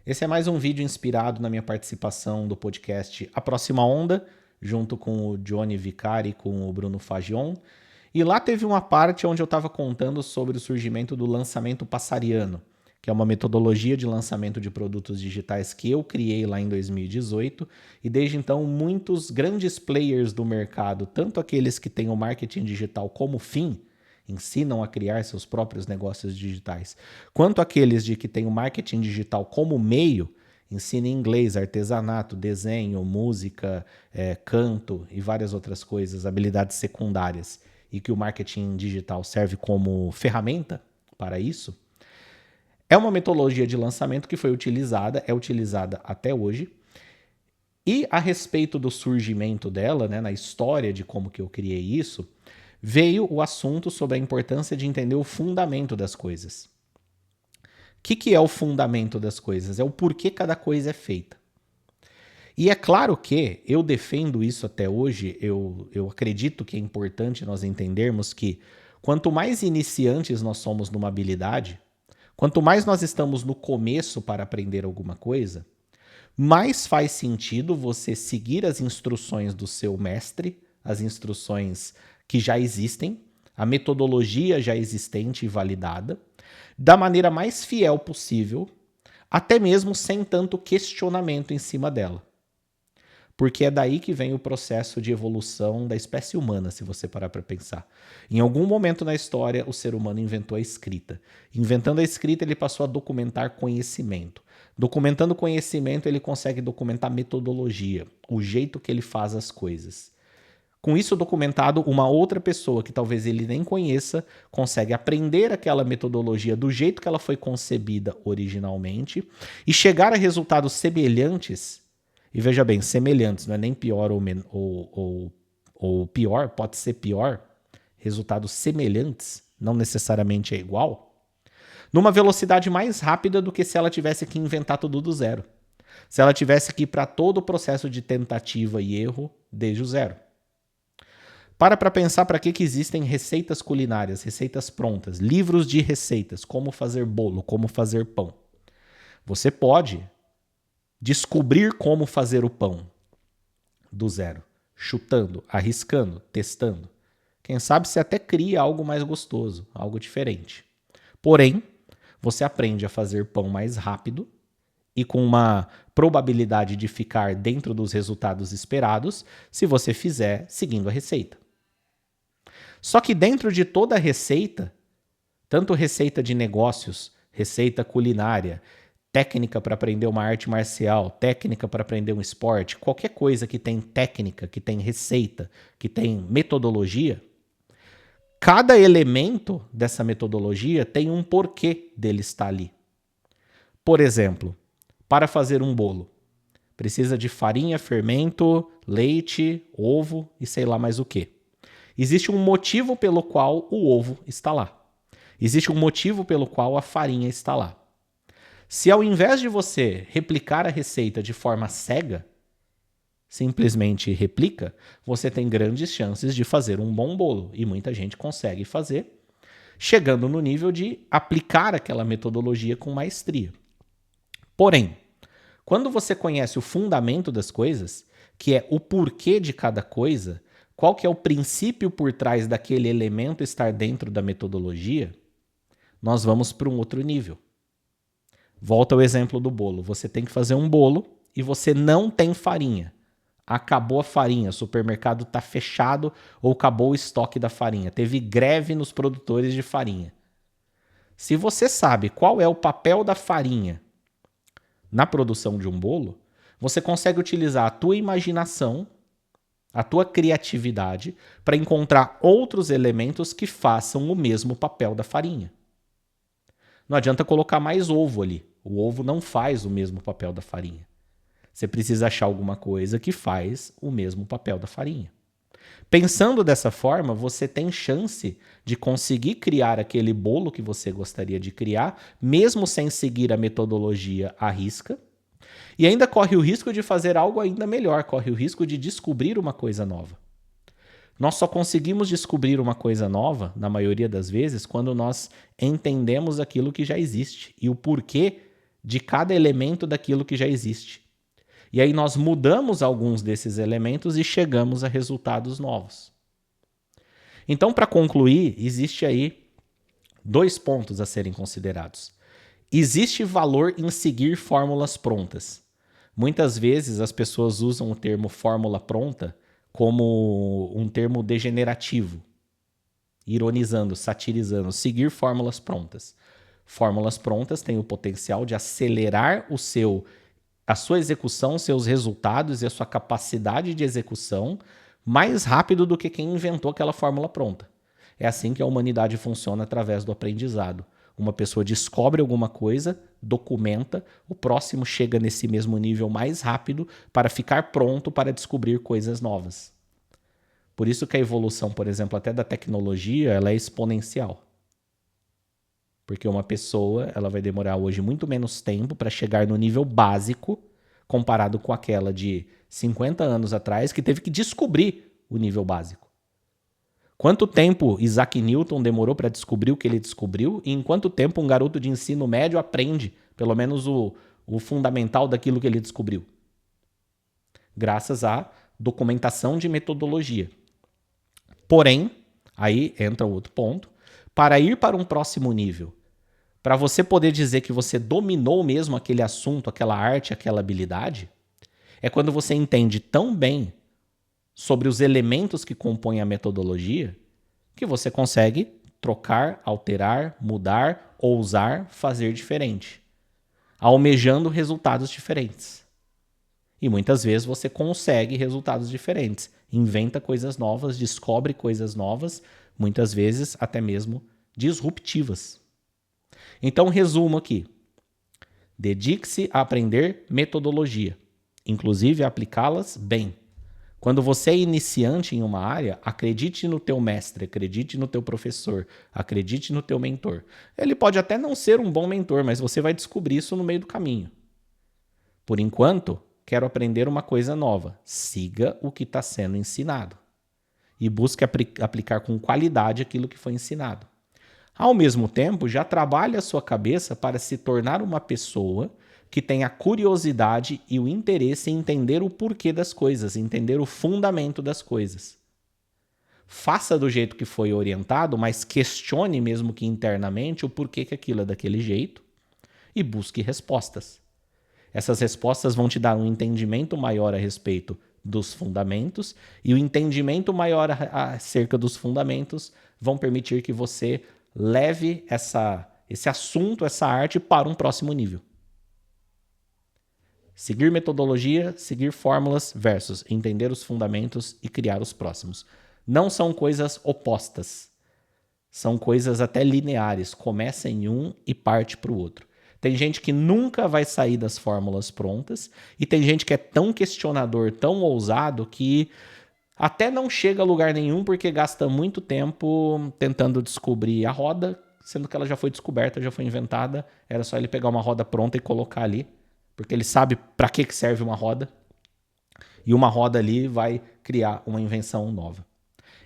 Esse é mais um vídeo inspirado na minha participação do podcast A Próxima Onda, junto com o Johnny Vicari e com o Bruno Fagion. E lá teve uma parte onde eu estava contando sobre o surgimento do lançamento passariano, que é uma metodologia de lançamento de produtos digitais que eu criei lá em 2018. E desde então, muitos grandes players do mercado, tanto aqueles que têm o marketing digital como fim, ensinam a criar seus próprios negócios digitais, quanto aqueles de que têm o marketing digital como meio, ensina inglês, artesanato, desenho, música, canto e várias outras coisas, habilidades secundárias, e que o marketing digital serve como ferramenta para isso, é uma metodologia de lançamento que foi utilizada, é utilizada até hoje. E a respeito do surgimento dela, né, na história de como que eu criei isso, veio o assunto sobre a importância de entender o fundamento das coisas. O que é o fundamento das coisas? É o porquê cada coisa é feita. E é claro que eu defendo isso até hoje, eu acredito que é importante nós entendermos que quanto mais iniciantes nós somos numa habilidade, quanto mais nós estamos no começo para aprender alguma coisa, mais faz sentido você seguir as instruções do seu mestre, as instruções que já existem, a metodologia já existente e validada, da maneira mais fiel possível, até mesmo sem tanto questionamento em cima dela. Porque é daí que vem o processo de evolução da espécie humana, se você parar para pensar. Em algum momento na história, o ser humano inventou a escrita. Inventando a escrita, ele passou a documentar conhecimento. Documentando conhecimento, ele consegue documentar metodologia, o jeito que ele faz as coisas. Com isso documentado, uma outra pessoa que talvez ele nem conheça consegue aprender aquela metodologia do jeito que ela foi concebida originalmente e chegar a resultados semelhantes. E veja bem, semelhantes, não é nem pior ou pior, pode ser pior. Resultados semelhantes, não necessariamente é igual. Numa velocidade mais rápida do que se ela tivesse que inventar tudo do zero. Se ela tivesse que ir para todo o processo de tentativa e erro desde o zero. Para pensar para que existem receitas culinárias, receitas prontas, livros de receitas, como fazer bolo, como fazer pão. Você pode descobrir como fazer o pão do zero, chutando, arriscando, testando. Quem sabe você até cria algo mais gostoso, algo diferente. Porém, você aprende a fazer pão mais rápido e com uma probabilidade de ficar dentro dos resultados esperados se você fizer seguindo a receita. Só que dentro de toda a receita, tanto receita de negócios, receita culinária, técnica para aprender uma arte marcial, técnica para aprender um esporte, qualquer coisa que tem técnica, que tem receita, que tem metodologia, cada elemento dessa metodologia tem um porquê dele estar ali. Por exemplo, para fazer um bolo, precisa de farinha, fermento, leite, ovo e sei lá mais o que. Existe um motivo pelo qual o ovo está lá. Existe um motivo pelo qual a farinha está lá. Se ao invés de você replicar a receita de forma cega, simplesmente replica, você tem grandes chances de fazer um bom bolo. E muita gente consegue fazer, chegando no nível de aplicar aquela metodologia com maestria. Porém, quando você conhece o fundamento das coisas, que é o porquê de cada coisa, qual que é o princípio por trás daquele elemento estar dentro da metodologia, nós vamos para um outro nível. Volta ao exemplo do bolo. Você tem que fazer um bolo e você não tem farinha. Acabou a farinha, o supermercado está fechado ou acabou o estoque da farinha. Teve greve nos produtores de farinha. Se você sabe qual é o papel da farinha na produção de um bolo, você consegue utilizar a tua imaginação, a tua criatividade, para encontrar outros elementos que façam o mesmo papel da farinha. Não adianta colocar mais ovo ali. O ovo não faz o mesmo papel da farinha. Você precisa achar alguma coisa que faz o mesmo papel da farinha. Pensando dessa forma, você tem chance de conseguir criar aquele bolo que você gostaria de criar, mesmo sem seguir a metodologia à risca, e ainda corre o risco de fazer algo ainda melhor, corre o risco de descobrir uma coisa nova. Nós só conseguimos descobrir uma coisa nova, na maioria das vezes, quando nós entendemos aquilo que já existe e o porquê de cada elemento daquilo que já existe. E aí nós mudamos alguns desses elementos e chegamos a resultados novos. Então, para concluir, existe aí 2 pontos a serem considerados. Existe valor em seguir fórmulas prontas. Muitas vezes as pessoas usam o termo fórmula pronta como um termo degenerativo, ironizando, satirizando, seguir fórmulas prontas. Fórmulas prontas têm o potencial de acelerar a sua execução, seus resultados e a sua capacidade de execução mais rápido do que quem inventou aquela fórmula pronta. É assim que a humanidade funciona através do aprendizado. Uma pessoa descobre alguma coisa, documenta, o próximo chega nesse mesmo nível mais rápido para ficar pronto para descobrir coisas novas. Por isso que a evolução, por exemplo, até da tecnologia, ela é exponencial. Porque uma pessoa ela vai demorar hoje muito menos tempo para chegar no nível básico comparado com aquela de 50 anos atrás que teve que descobrir o nível básico. Quanto tempo Isaac Newton demorou para descobrir o que ele descobriu e em quanto tempo um garoto de ensino médio aprende, pelo menos o fundamental daquilo que ele descobriu? Graças à documentação de metodologia. Porém, aí entra o outro ponto, para ir para um próximo nível, para você poder dizer que você dominou mesmo aquele assunto, aquela arte, aquela habilidade, é quando você entende tão bem sobre os elementos que compõem a metodologia que você consegue trocar, alterar, mudar, ousar, fazer diferente, almejando resultados diferentes. E muitas vezes você consegue resultados diferentes, inventa coisas novas, descobre coisas novas, muitas vezes até mesmo disruptivas. Então, resumo aqui. Dedique-se a aprender metodologia, inclusive a aplicá-las bem. Quando você é iniciante em uma área, acredite no teu mestre, acredite no teu professor, acredite no teu mentor. Ele pode até não ser um bom mentor, mas você vai descobrir isso no meio do caminho. Por enquanto, quero aprender uma coisa nova. Siga o que está sendo ensinado e busque aplicar com qualidade aquilo que foi ensinado. Ao mesmo tempo, já trabalhe a sua cabeça para se tornar uma pessoa que tenha a curiosidade e o interesse em entender o porquê das coisas, entender o fundamento das coisas. Faça do jeito que foi orientado, mas questione mesmo que internamente o porquê que aquilo é daquele jeito e busque respostas. Essas respostas vão te dar um entendimento maior a respeito dos fundamentos e o entendimento maior acerca dos fundamentos vão permitir que você leve esse assunto, essa arte para um próximo nível. Seguir metodologia, seguir fórmulas versus entender os fundamentos e criar os próximos. Não são coisas opostas. São coisas até lineares. Começa em um e parte para o outro. Tem gente que nunca vai sair das fórmulas prontas e tem gente que é tão questionador, tão ousado que até não chega a lugar nenhum porque gasta muito tempo tentando descobrir a roda, sendo que ela já foi descoberta, já foi inventada. Era só ele pegar uma roda pronta e colocar ali. Porque ele sabe para que serve uma roda. E uma roda ali vai criar uma invenção nova.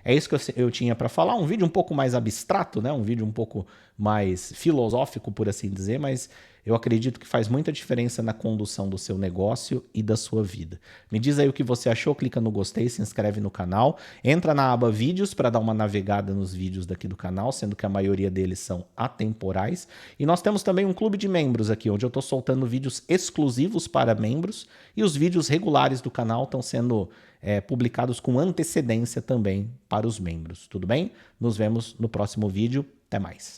É isso que eu tinha para falar. Um vídeo um pouco mais abstrato, né? Um vídeo um pouco mais filosófico, por assim dizer, mas eu acredito que faz muita diferença na condução do seu negócio e da sua vida. Me diz aí o que você achou, clica no gostei, se inscreve no canal, entra na aba vídeos para dar uma navegada nos vídeos daqui do canal, sendo que a maioria deles são atemporais. E nós temos também um clube de membros aqui, onde eu estou soltando vídeos exclusivos para membros e os vídeos regulares do canal estão sendo publicados com antecedência também para os membros. Tudo bem? Nos vemos no próximo vídeo. Até mais.